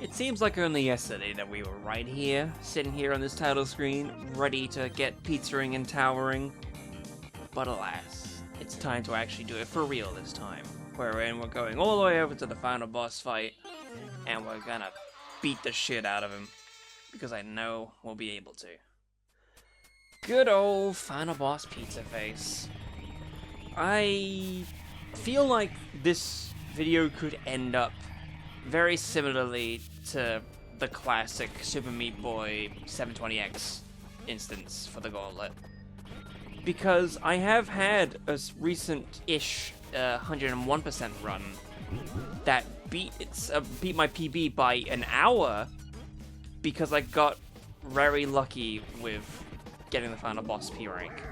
It seems like only yesterday that we were right here, sitting here on this title screen, ready to get pizzaing and towering. But alas, it's time to actually do it for real this time. Wherein we're going all the way over to the final boss fight, and we're gonna beat the shit out of him. Because I know we'll be able to. Good old final boss pizza face. I feel like this video could end up very similarly to the classic Super Meat Boy 720X instance for the Gauntlet. Because I have had a recent-ish 101% run that beat my PB by an hour because I got very lucky with getting the final boss P rank.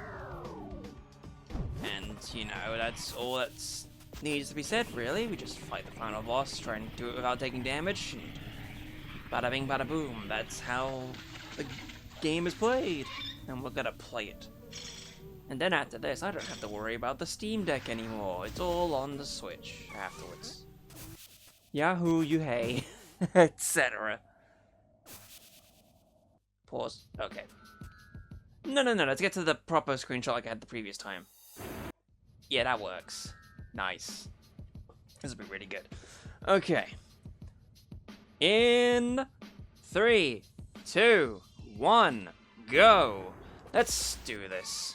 And, you know, that's all that needs to be said, really. We just fight the final boss, try and do it without taking damage, and bada bing, bada boom. That's how the game is played, and we're gonna play it. And then after this, I don't have to worry about the Steam Deck anymore. It's all on the Switch afterwards. Yahoo, you hey, etc. Pause. Okay. No, let's get to the proper screenshot like I had the previous time. Yeah, that works. Nice. This will be really good. Okay. In 3, 2, 1, go! Let's do this.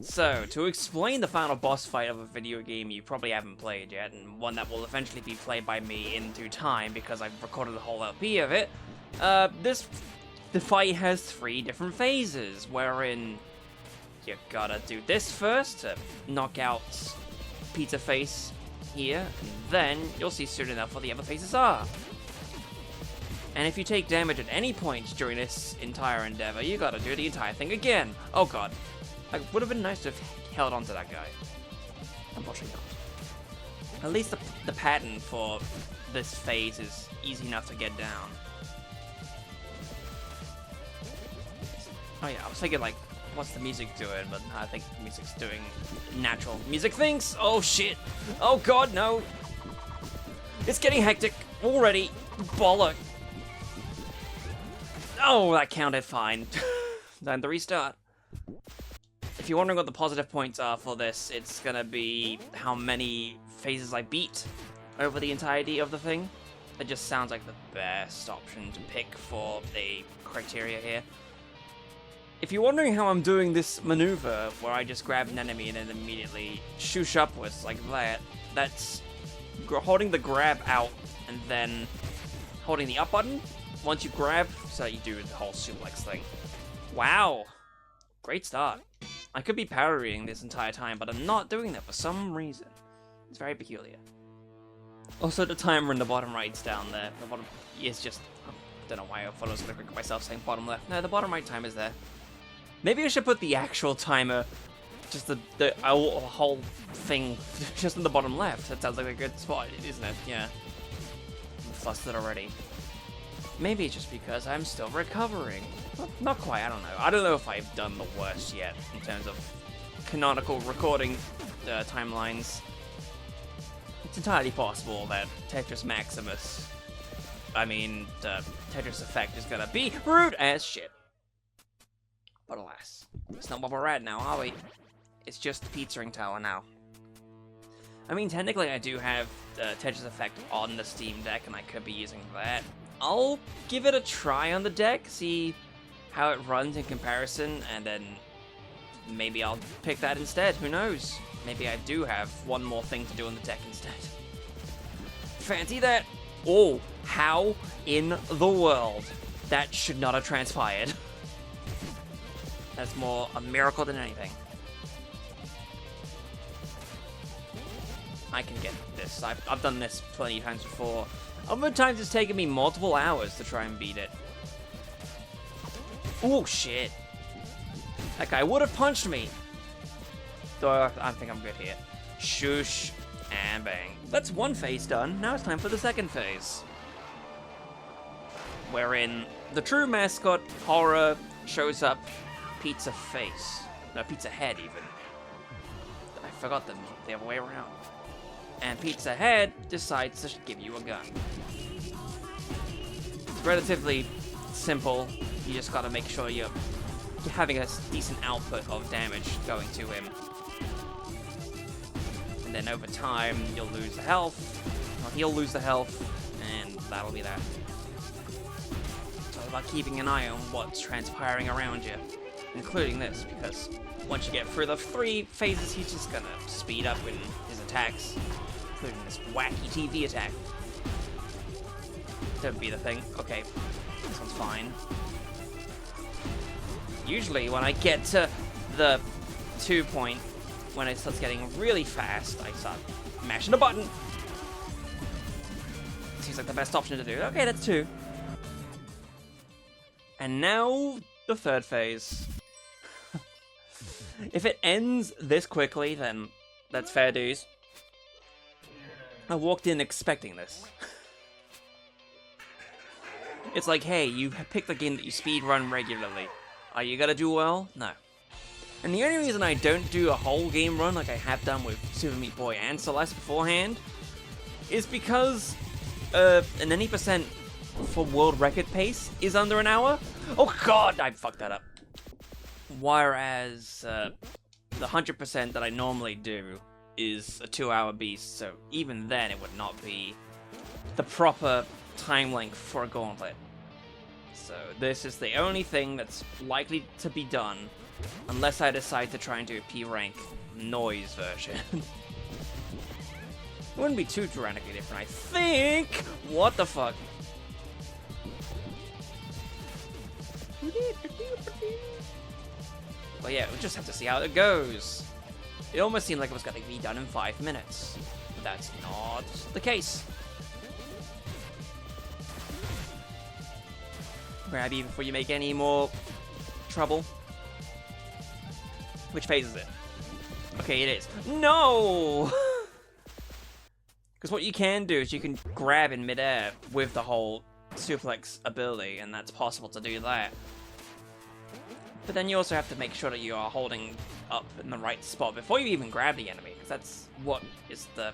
So, to explain the final boss fight of a video game you probably haven't played yet, and one that will eventually be played by me in due time because I've recorded a whole LP of it, the fight has 3 different phases, wherein you gotta do this first to knock out Pizza Face here, and then you'll see soon enough what the other phases are. And if you take damage at any point during this entire endeavor, you gotta do the entire thing again. Oh god. It would have been nice to have held on to that guy. Unfortunately not. At least the pattern for this phase is easy enough to get down. Oh yeah, I was thinking like, what's the music doing? But I think the music's doing natural music things. Oh shit! Oh god, no! It's getting hectic already. Bollock. Oh, that counted fine. Time to restart. If you're wondering what the positive points are for this, it's gonna be how many phases I beat over the entirety of the thing. It just sounds like the best option to pick for the criteria here. If you're wondering how I'm doing this maneuver, where I just grab an enemy and then immediately shoosh upwards like that, that's holding the grab out and then holding the up button once you grab, so that you do the whole suplex thing. Wow! Great start. I could be parrying this entire time, but I'm not doing that for some reason. It's very peculiar. Also, the timer in the bottom right's down there. The bottom is just... I don't know why I thought I was going to click myself saying bottom left. No, the bottom right timer's there. Maybe I should put the actual timer, just the whole thing, just in the bottom left. That sounds like a good spot, isn't it? Yeah. I'm flustered already. Maybe it's just because I'm still recovering. Well, not quite, I don't know. I don't know if I've done the worst yet in terms of canonical recording timelines. It's entirely possible that Tetris Effect is gonna be rude as shit. But alas, that's not what we're at now, are we? It's just the pizzaing tower now. I mean, technically I do have Tetris Effect on the Steam Deck, and I could be using that. I'll give it a try on the deck, see how it runs in comparison, and then maybe I'll pick that instead. Who knows? Maybe I do have one more thing to do on the deck instead. Fancy that! Oh, how in the world? That should not have transpired. That's more a miracle than anything. I can get this. I've done this plenty of times before. Other times it's taken me multiple hours to try and beat it. Oh shit. That guy would have punched me. Though I think I'm good here. Shoosh and bang. That's one phase done. Now it's time for the second phase. Wherein the true mascot, Horror, shows up. Pizza Face. No, Pizza Head even. I forgot the other way around. And Pizza Head decides to give you a gun. relatively simple. You just gotta make sure you're having a decent output of damage going to him. And then over time, you'll lose the health, or he'll lose the health, and that'll be that. It's all about keeping an eye on what's transpiring around you, including this, because once you get through the 3 phases, he's just gonna speed up in his attacks, including this wacky TV attack. Don't be the thing. Okay, this one's fine. Usually, when I get to the 2 point, when it starts getting really fast, I start mashing the button. Seems like the best option to do. Okay, that's 2. And now, the 3rd phase. If it ends this quickly, then that's fair dues. I walked in expecting this. It's like, hey, you picked the game that you speedrun regularly. Are you gonna do well? No. And the only reason I don't do a whole game run like I have done with Super Meat Boy and Celeste beforehand is because an 80% for world record pace is under an hour. Oh god, I fucked that up. Whereas the 100% that I normally do is a 2-hour beast, so even then it would not be the proper time length for a Gauntlet. So this is the only thing that's likely to be done, unless I decide to try and do a P-rank noise version. It wouldn't be too dramatically different, I think! What the fuck? Well, yeah, we'll just have to see how it goes. It almost seemed like it was going to be done in 5 minutes, but that's not the case. Grab you before you make any more trouble. Which phase is it? Okay, it is. No! Because what you can do is you can grab in midair with the whole suplex ability, and that's possible to do that. But then you also have to make sure that you are holding up in the right spot before you even grab the enemy, because that's what is the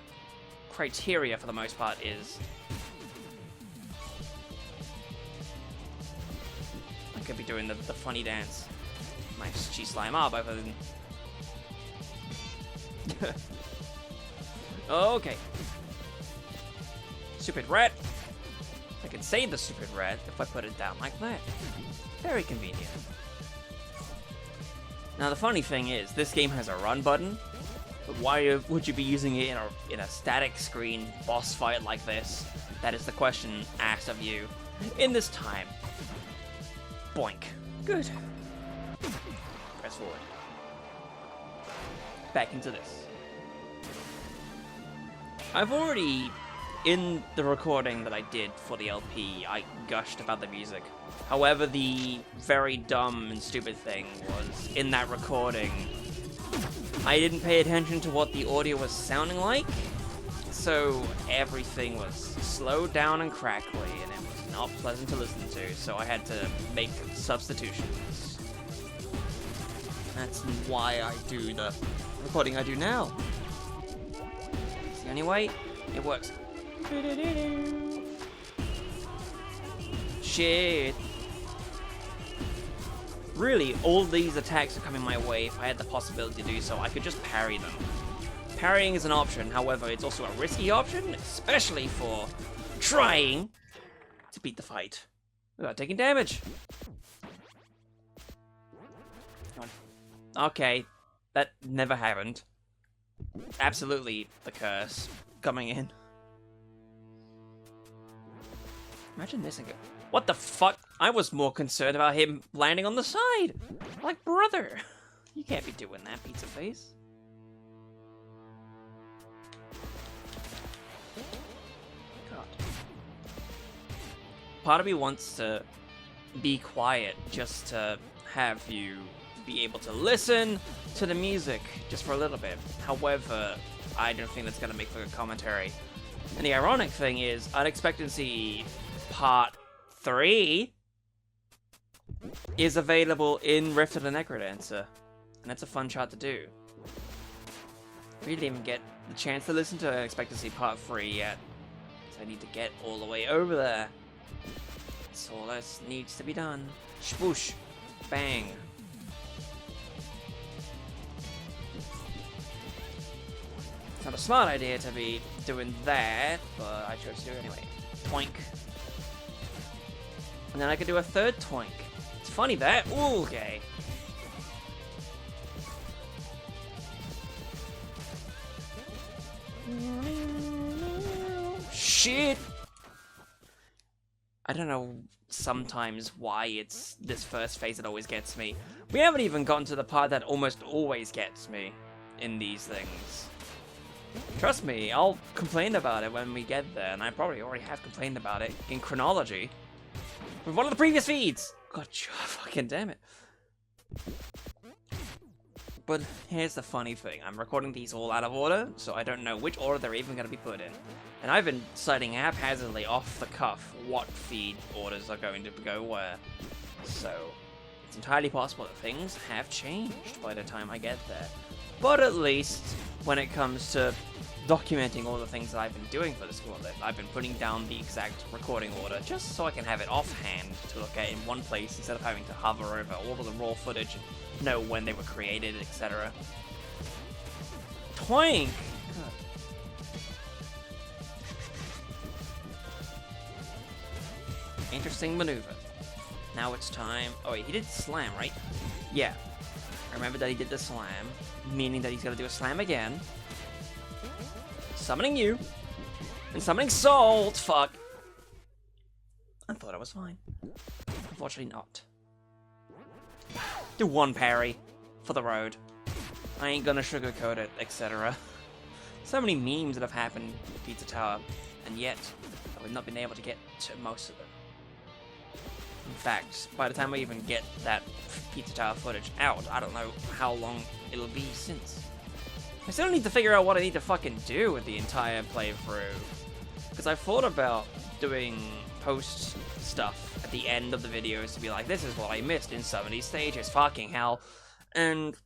criteria for the most part is. I could be doing the funny dance. Nice G-Slime up, both of them. Okay. Stupid rat. I can save the stupid rat if I put it down like that. Very convenient. Now the funny thing is, this game has a run button, but why would you be using it in a static screen boss fight like this? That is the question asked of you in this time. Boink. Good. Press forward. Back into this. I've already, in the recording that I did for the LP, I gushed about the music. However, the very dumb and stupid thing was, in that recording, I didn't pay attention to what the audio was sounding like, so everything was slowed down and crackly, and it was not pleasant to listen to, so I had to make substitutions. That's why I do the recording I do now. It's the only way it works. Shit. Really, all these attacks are coming my way. If I had the possibility to do so, I could just parry them. Parrying is an option, however, it's also a risky option, especially for trying to beat the fight without taking damage. Come on. Okay, that never happened. Absolutely the curse coming in. Imagine this and go, what the fuck? I was more concerned about him landing on the side. Like, brother, you can't be doing that, pizza face. God. Part of me wants to be quiet just to have you be able to listen to the music just for a little bit. However, I don't think that's going to make for good commentary. And the ironic thing is, Unexpectancy Part 3 is available in Rift of the Necrodancer, and that's a fun shot to do. We didn't even get the chance to listen to Unexpectancy Part 3 yet, so I need to get all the way over there. That's all that needs to be done. Spoosh. Bang. It's not a smart idea to be doing that, but I chose to do it anyway. Twink. And then I could do a third twink. It's funny that. Ooh, okay. Shit! I don't know sometimes why it's this first phase that always gets me. We haven't even gotten to the part that almost always gets me in these things. Trust me, I'll complain about it when we get there, and I probably already have complained about it in chronology with one of the previous feeds. God, fucking damn it. But here's the funny thing, I'm recording these all out of order, so I don't know which order they're even going to be put in. And I've been deciding haphazardly off the cuff what feed orders are going to go where. So, it's entirely possible that things have changed by the time I get there. But at least, when it comes to documenting all the things that I've been doing for this Gauntlet, I've been putting down the exact recording order just so I can have it offhand to look at in one place instead of having to hover over all of the raw footage and know when they were created, etc. Twink! Interesting maneuver. Now it's time... Oh wait, he did slam, right? Yeah. I remember that he did the slam, meaning that he's gonna do a slam again. Summoning you. And summoning Salt! Fuck. I thought I was fine. Unfortunately not. Do one parry. For the road. I ain't gonna sugarcoat it, etc. So many memes that have happened in Pizza Tower, and yet I've not been able to get to most of them. In fact, by the time I even get that Pizza Tower footage out, I don't know how long it'll be since. I still need to figure out what I need to fucking do with the entire playthrough. Because I've thought about doing post stuff at the end of the videos to be like, this is what I missed in some of these stages, fucking hell. And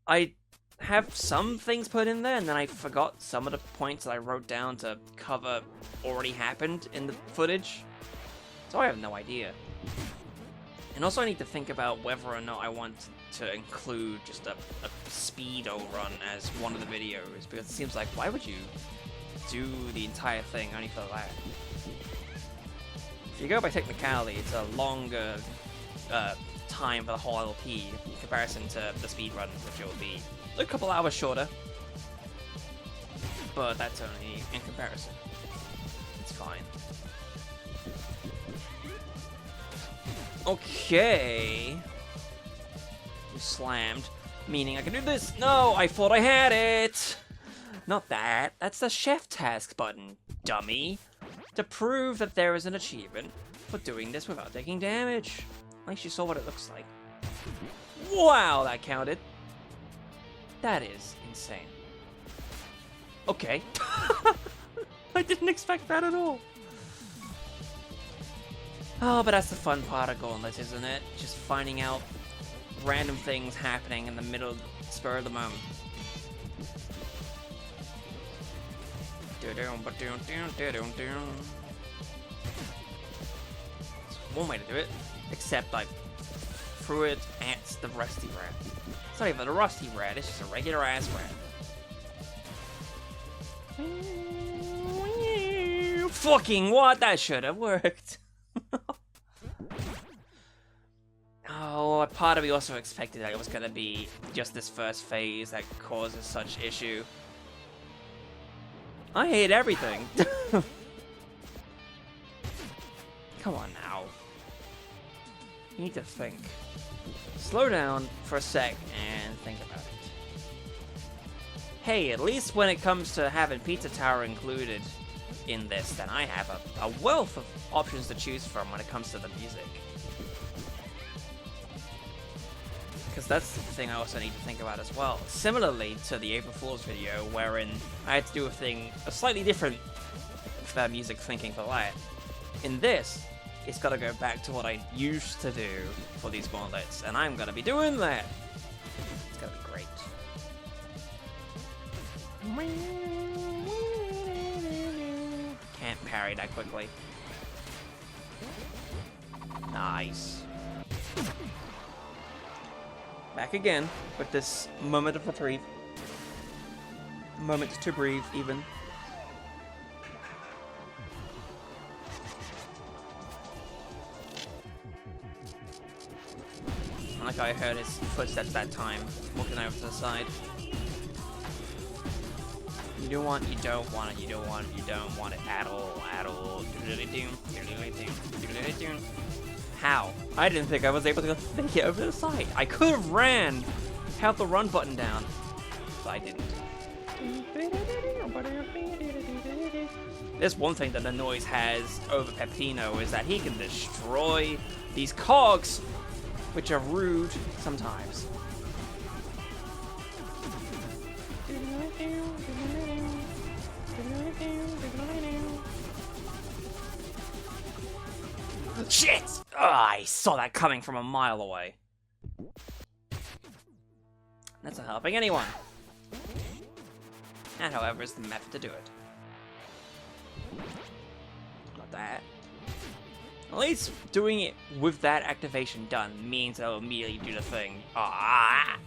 I have some things put in there, and then I forgot some of the points that I wrote down to cover already happened in the footage. So I have no idea. And also I need to think about whether or not I want to include just a speedo run as one of the videos, because it seems like, why would you do the entire thing only for that? If you go by technicality, it's a longer time for the whole LP in comparison to the speed run, which will be a couple hours shorter. But that's only in comparison. It's fine. Okay. You slammed, meaning I can do this. No, I thought I had it. Not that. That's the chef task button, dummy. To prove that there is an achievement for doing this without taking damage. At least you saw what it looks like. Wow, that counted. That is insane. Okay. I didn't expect that at all. Oh, but that's the fun part of Gauntlet, isn't it? Just finding out random things happening in the middle, spur of the moment. It's one way to do it, except I threw it at the Rusty Rat. It's not even a Rusty Rat, it's just a regular ass rat. Fucking what? That should have worked. Oh, part of me also expected that it was going to be just this first phase that causes such issue. I hate everything. Come on now. You need to think. Slow down for a sec and think about it. Hey, at least when it comes to having Pizza Tower included in this, then I have a wealth of options to choose from when it comes to the music. Because that's the thing I also need to think about as well. Similarly to the April Fool's video, wherein I had to do a slightly different music thinking for that. In this, it's got to go back to what I used to do for these gauntlets, and I'm going to be doing that. It's going to be great. Can't parry that quickly. Nice. Back again with this moment of reprieve. Moment to breathe, even. Like I heard his footsteps that time, walking over to the side. You don't want it, you don't want it at all. How? I didn't think I was able to make it over the side. I could have ran, held the run button down, but I didn't. There's one thing that the noise has over Peppino is that he can destroy these cogs, which are rude sometimes. Shit! Oh, I saw that coming from a mile away. That's not helping anyone. That, however, is the method to do it. Got that. At least doing it with that activation done means it'll immediately do the thing. Ah!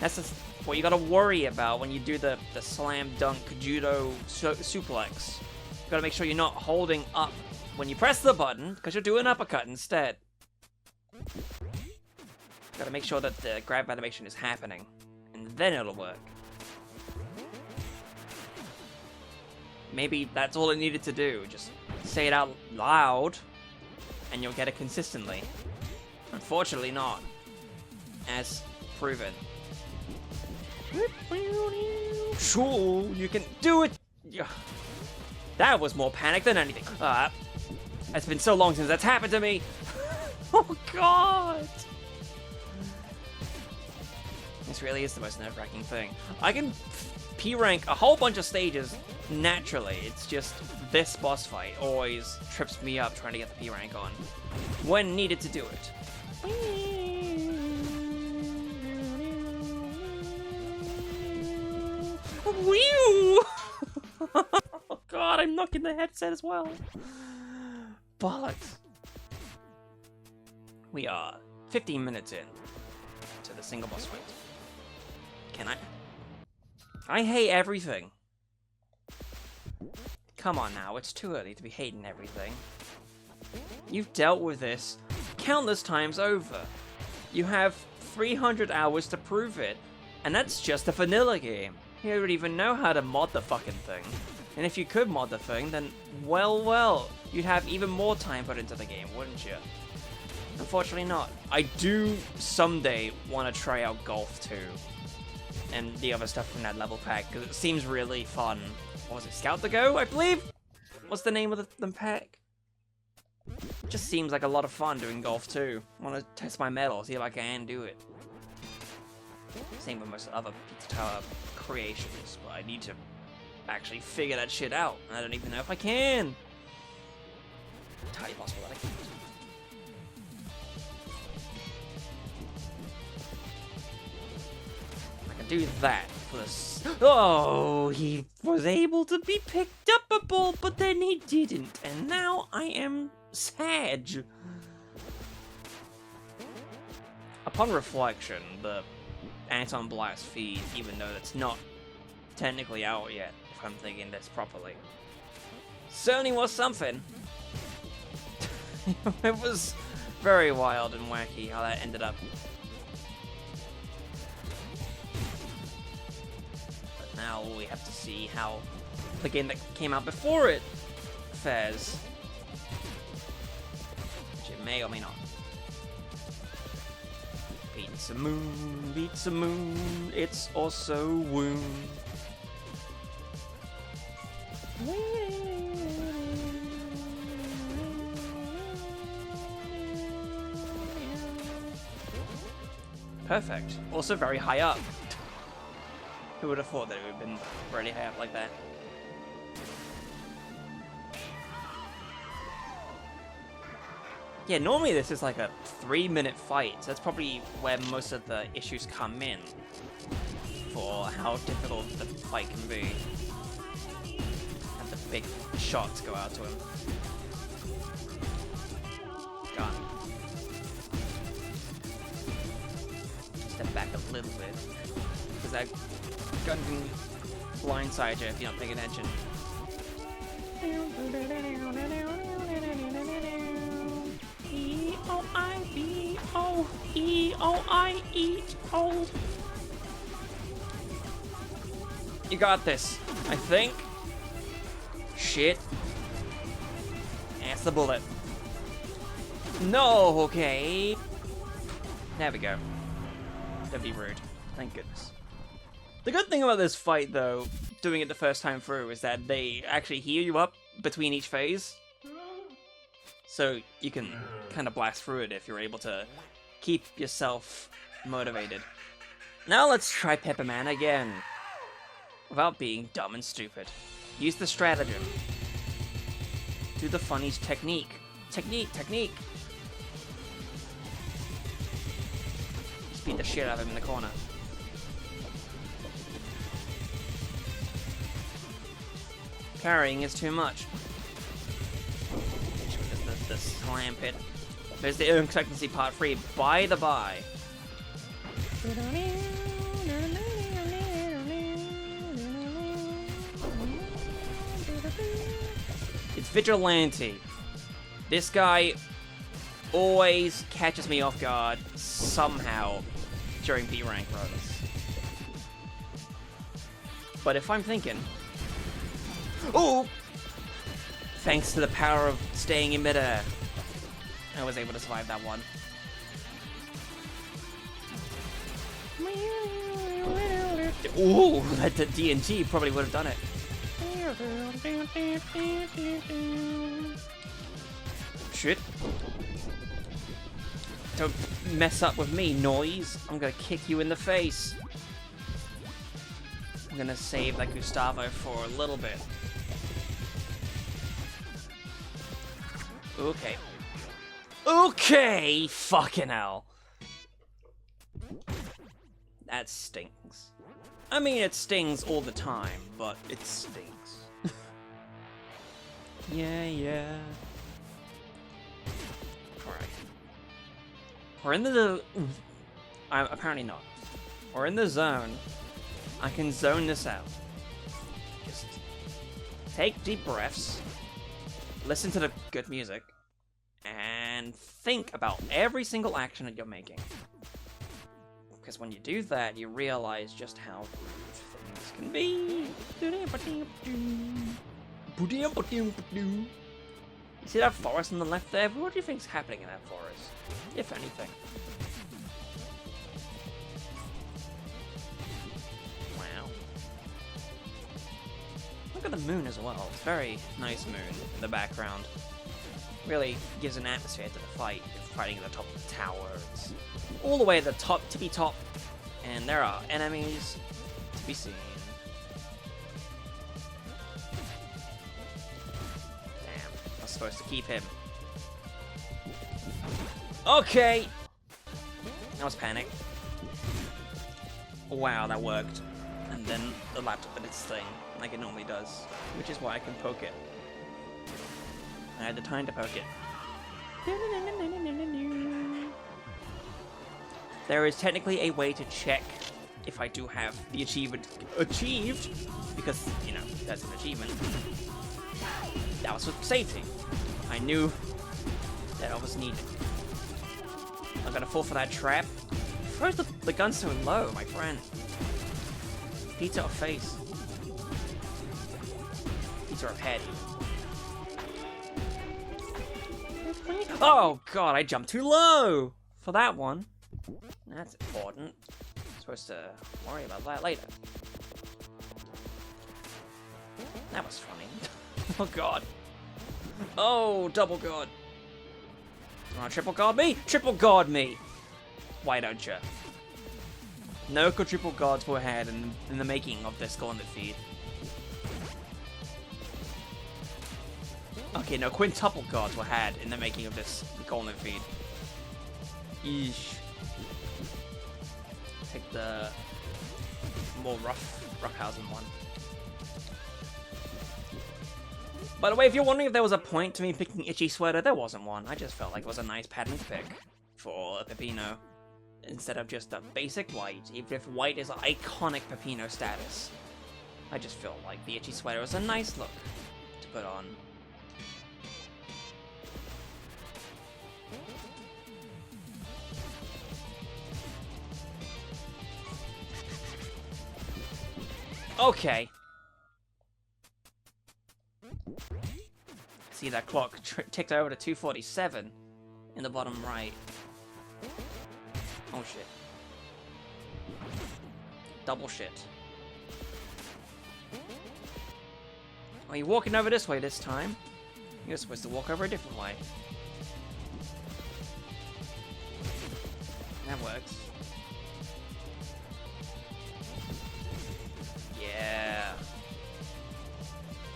That's just what you gotta worry about when you do the slam dunk judo suplex. You gotta make sure you're not holding up when you press the button, because you'll do an uppercut instead. Gotta make sure that the grab animation is happening, and then it'll work. Maybe that's all it needed to do, just say it out loud, and you'll get it consistently. Unfortunately not, as proven. Sure, you can do it! That was more panic than anything. It's been so long since that's happened to me! Oh god! This really is the most nerve-wracking thing. I can P-rank a whole bunch of stages naturally. It's just this boss fight always trips me up trying to get the P-rank on when needed to do it. Whew! Oh god, I'm knocking the headset as well. Bollocks. We are 15 minutes in to the single boss fight. Can I hate everything. Come on now, it's too early to be hating everything. You've dealt with this countless times over. You have 300 hours to prove it, and that's just a vanilla game. You don't even know how to mod the fucking thing. And if you could mod the thing, then well, you'd have even more time put into the game, wouldn't you? Unfortunately not. I do someday want to try out Golf 2 and the other stuff from that level pack, because it seems really fun. What was it, Scout to Go, I believe? What's the name of the pack? It just seems like a lot of fun doing Golf 2. I want to test my metal, see if I can do it. Same with most other Pizza Tower creations, but I need to actually figure that shit out. I don't even know if I can. Entirely possible that I can't. I can do that for this. Oh, he was able to be picked upable, but then he didn't, and now I am sad. Upon reflection, the Anton Blast feed, even though it's not technically out yet, if I'm thinking this properly, certainly was something. It was very wild and wacky how that ended up. But now we have to see how the game that came out before it fares. Which it may or may not. Beats a moon, it's also wound. Perfect. Also very high up. Who would have thought that it would have been really high up like that? Yeah, normally this is like a 3-minute fight, so that's probably where most of the issues come in for how difficult the fight can be. And the big shots go out to him. Gone. little bit. Because that gun can blindside you if you're not paying attention. E-O-I-B-O-E-O-I-E-O. You got this, I think. Shit. That's the bullet. No, okay. There we go. Don't be rude. Thank goodness. The good thing about this fight, though, doing it the first time through, is that they actually heal you up between each phase. So you can kind of blast through it if you're able to keep yourself motivated. Now let's try Pepperman again. Without being dumb and stupid. Use the stratagem. Do the funny's technique. Technique! Just beat the shit out of him in the corner. Parrying is too much. The slam pit. There's the Unexpectancy part 3, by the by. It's Vigilante. This guy always catches me off guard somehow during B rank runs. But if I'm thinking, oh! Thanks to the power of staying in midair, I was able to survive that one. Ooh, that D&G probably would have done it. Shit. Don't mess up with me, noise. I'm gonna kick you in the face. I'm gonna save that Gustavo for a little bit. Okay. Okay! Fucking hell. That stings. I mean, it stings all the time, but it stings. Yeah. Alright. We're in the... apparently not. We're in the zone. I can zone this out. Just take deep breaths. Listen to the good music. And think about every single action that you're making. Because when you do that, you realize just how rude things can be. You see that forest on the left there? What do you think's happening in that forest? If anything. Wow. Look at the moon as well. It's a very nice moon in the background. Really gives an atmosphere to the fight. You're fighting at the top of the tower. It's all the way at the top, tippy top. And there are enemies to be seen. Damn, I was supposed to keep him. Okay! That was panic. Wow, that worked. And then the laptop did its thing, like it normally does. Which is why I can poke it. I had the time to poke it. There is technically a way to check if I do have the achievement achieved, because, you know, that's an achievement. That was for safety. I knew that I was needed. I'm gonna fall for that trap. Throws the gun so low, my friend. Pizza of face. Pizza of head. Oh god, I jumped too low for that one. That's important. I'm supposed to worry about that later. That was funny. Oh god. Oh, double god. You wanna triple guard me? Triple guard me! Why don't you? No quadruple guards were had in the making of this Gauntlet feed. Okay, no, quintuple guards were had in the making of this Gauntlet feed. Eesh. Take the more roughhousing one. By the way, if you're wondering if there was a point to me picking Itchy Sweater, there wasn't one. I just felt like it was a nice pattern to pick for a Pepino. instead of just a basic white, even if white is iconic Peppino status. I just feel like the itchy sweater is a nice look to put on. Okay. See that clock ticked over to 2:47 in the bottom right. Oh shit. Double shit. Are you walking over this way this time? You're supposed to walk over a different way. That works. Yeah.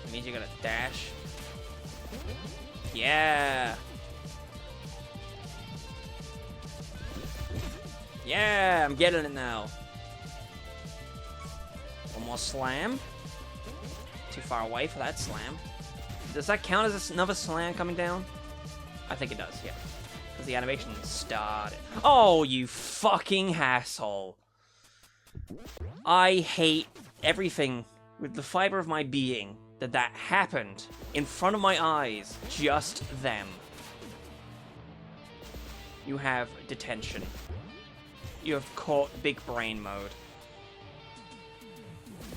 That means you gotta dash. Yeah. Yeah, I'm getting it now. One more slam. Too far away for that slam. Does that count as another slam coming down? I think it does, yeah. Because the animation started. Oh, you fucking asshole. I hate everything with the fiber of my being that happened in front of my eyes, just them. You have detention. You have caught big brain mode.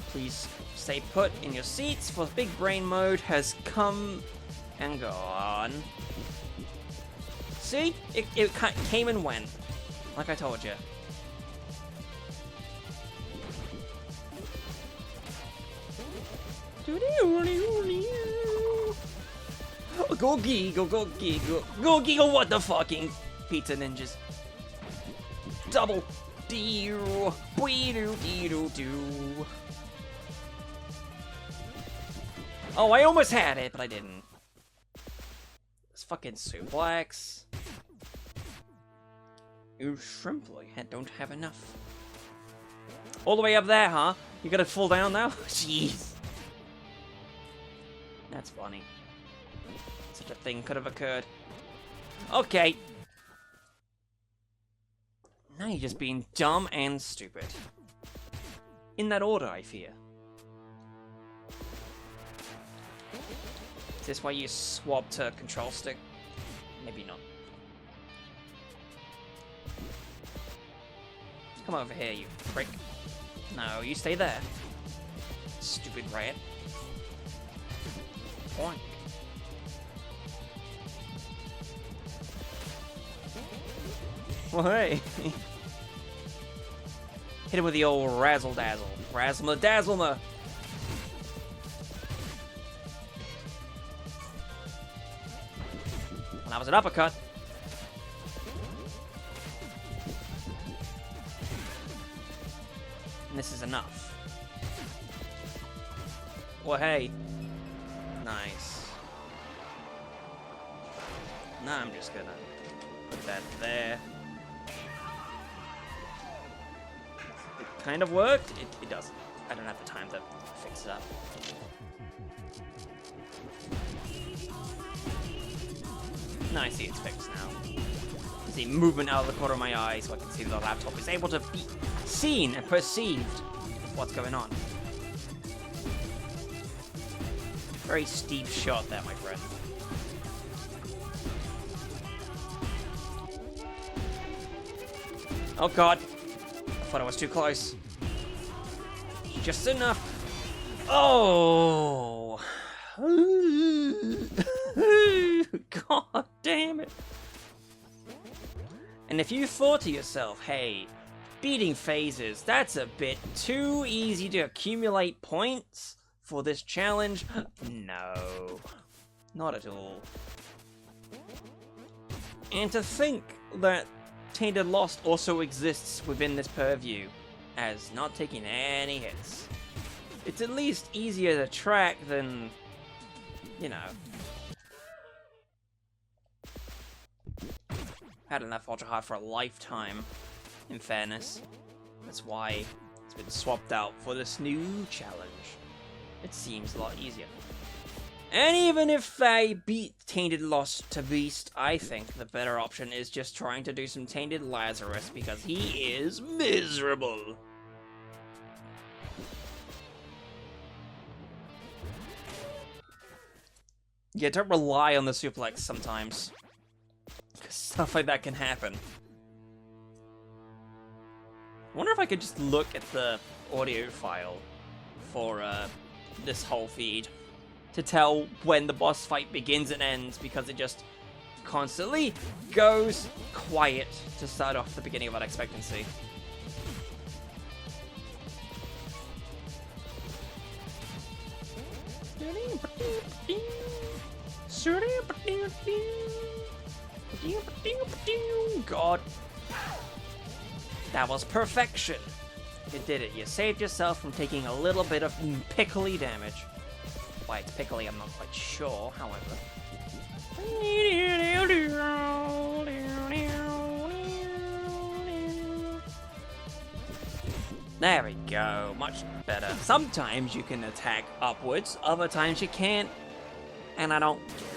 Please stay put in your seats, for big brain mode has come and gone. See? It came and went, like I told you. Go giggle, go giggle, go giggle, what the fucking pizza ninjas. Double doo, doo doo doo. Oh, I almost had it, but I didn't. This fucking suplex. You simply don't have enough. All the way up there, huh? You gotta fall down now? Jeez. That's funny. Such a thing could have occurred. Okay. Now you're just being dumb and stupid. In that order, I fear. Is this why you swap to control stick? Maybe not. Come over here, you prick. No, you stay there. Stupid rat. Boink. Well, hey. Hit him with the old razzle dazzle. Razzle dazzle -ma. Well, that was an uppercut. And this is enough. Well, hey. Nice. Now I'm just gonna put that there. It kind of worked. It doesn't. I don't have the time to fix it up. No, I see it's fixed now. I see movement out of the corner of my eye so I can see the laptop is able to be seen and perceived what's going on. Very steep shot there, my friend. Oh god. I thought I was too close. Just enough. Oh. God damn it. And if you thought to yourself, hey, beating phases, that's a bit too easy to accumulate points for this challenge, no, not at all. And to think that Tainted Lost also exists within this purview as not taking any hits. It's at least easier to track than, you know. Had enough Ultra Hard for a lifetime, in fairness. That's why it's been swapped out for this new challenge. It seems a lot easier. And even if I beat Tainted Lost to Beast, I think the better option is just trying to do some Tainted Lazarus, because he is miserable. Yeah, don't rely on the suplex sometimes, because stuff like that can happen. I wonder if I could just look at the audio file for this whole feed to tell when the boss fight begins and ends, because it just constantly goes quiet to start off the beginning of Unexpectancy. God. That was perfection. You did it. You saved yourself from taking a little bit of pickly damage. Why it's pickly, I'm not quite sure, however. There we go, much better. Sometimes you can attack upwards, other times you can't, and I don't get it.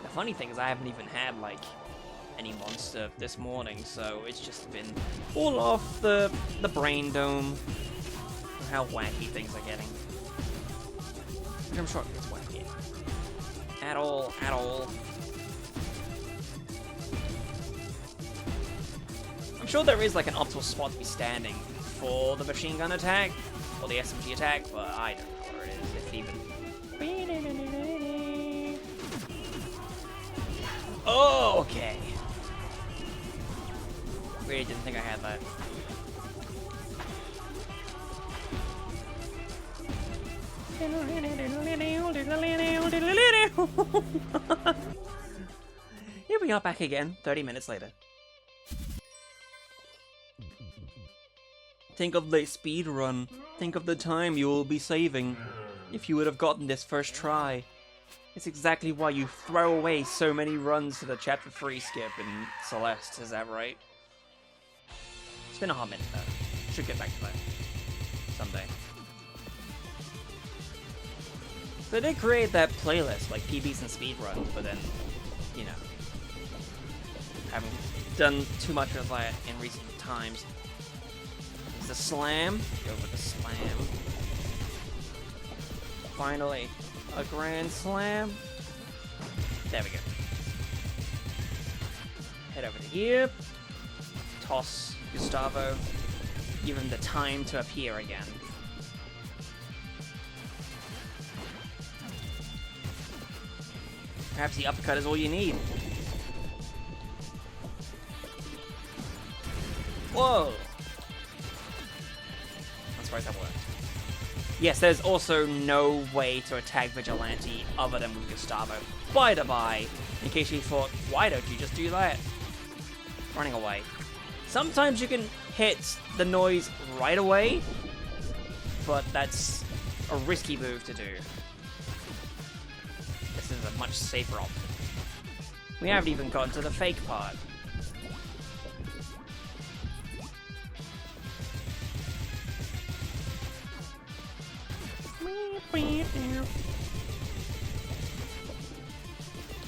The funny thing is I haven't even had, like, any monster this morning, so it's just been all off the brain dome and how wacky things are getting. Which I'm sure it's wacky. At all. I'm sure there is like an optimal spot to be standing for the machine gun attack, or the SMG attack, but I don't know where it is, if even. Oh, okay. Really didn't think I had that. Here we are back again, 30 minutes later. Think of the speed run. Think of the time you will be saving if you would have gotten this first try. It's exactly why you throw away so many runs to the Chapter 3 skip in Celeste, is that right? It's been a hot minute though. Should get back to that someday. So they did create that playlist, like PBs and speedruns, but then, you know, haven't done too much of that in recent times. There's the slam. Go with the slam. Finally, a grand slam. There we go. Head over to here. Toss Gustavo. Give him the time to appear again. Perhaps the uppercut is all you need. Whoa! That's right, that worked. Yes, there's also no way to attack Vigilante other than with Gustavo. By the by, in case you thought, why don't you just do that? Running away. Sometimes you can hit the noise right away, but that's a risky move to do. This is a much safer option. We haven't even gotten to the fake part.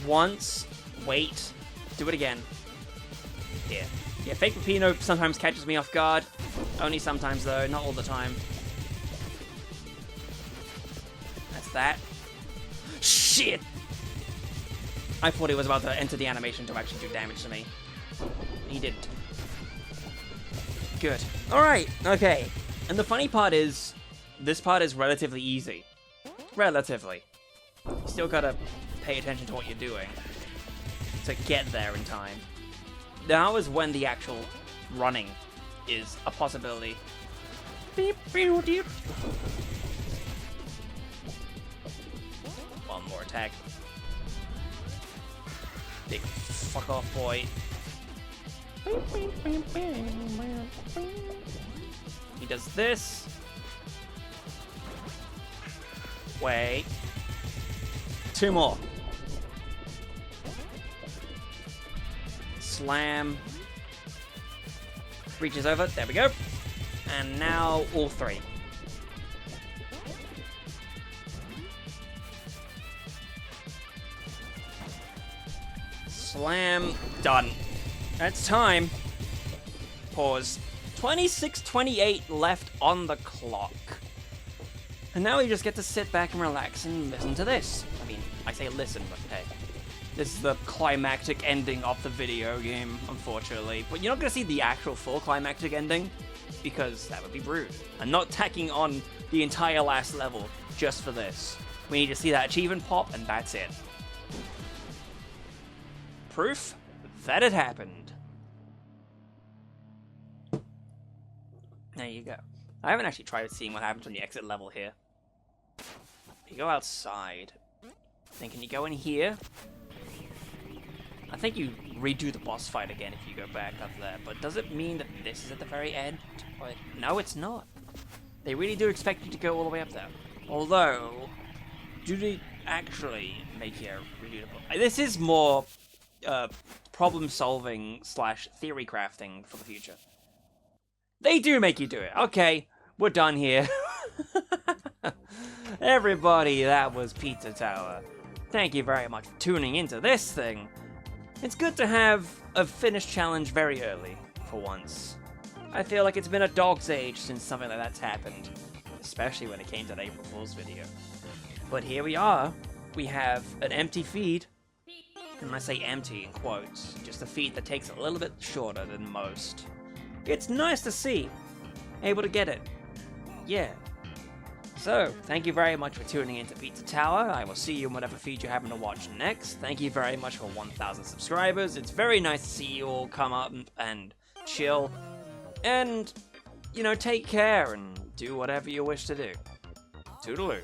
Once, wait, do it again. Here. Yeah, fake Rapino sometimes catches me off guard. Only sometimes though, not all the time. That's that. Shit! I thought he was about to enter the animation to actually do damage to me. He didn't. Good. Alright, okay. And the funny part is, this part is relatively easy. Relatively. You still gotta pay attention to what you're doing to get there in time. Now is when the actual running is a possibility. One more attack. Big fuck off, boy. He does this. Wait. Two more. Slam. Reaches over. There we go. And now all three. Slam. Done. That's time. Pause. 26:28 left on the clock. And now we just get to sit back and relax and listen to this. I mean, I say listen, but hey. This is the climactic ending of the video game, unfortunately. But you're not going to see the actual full climactic ending, because that would be rude. I'm not tacking on the entire last level just for this. We need to see that achievement pop, and that's it. Proof that it happened. There you go. I haven't actually tried seeing what happens when you exit level here. You go outside. Then can you go in here? I think you redo the boss fight again if you go back up there, but does it mean that this is at the very end? No, it's not. They really do expect you to go all the way up there. Although, do they actually make you redo the boss? This is more problem solving / theory crafting for the future. They do make you do it. Okay, we're done here. Everybody, that was Pizza Tower. Thank you very much for tuning into this thing. It's good to have a finished challenge very early, for once. I feel like it's been a dog's age since something like that's happened, especially when it came to the April Fool's video. But here we are. We have an empty feed, and I say empty in quotes, just a feed that takes a little bit shorter than most. It's nice to see. Able to get it. Yeah. So, thank you very much for tuning into Pizza Tower. I will see you in whatever feed you happen to watch next. Thank you very much for 1,000 subscribers. It's very nice to see you all come up and chill. And, you know, take care and do whatever you wish to do. Toodaloo.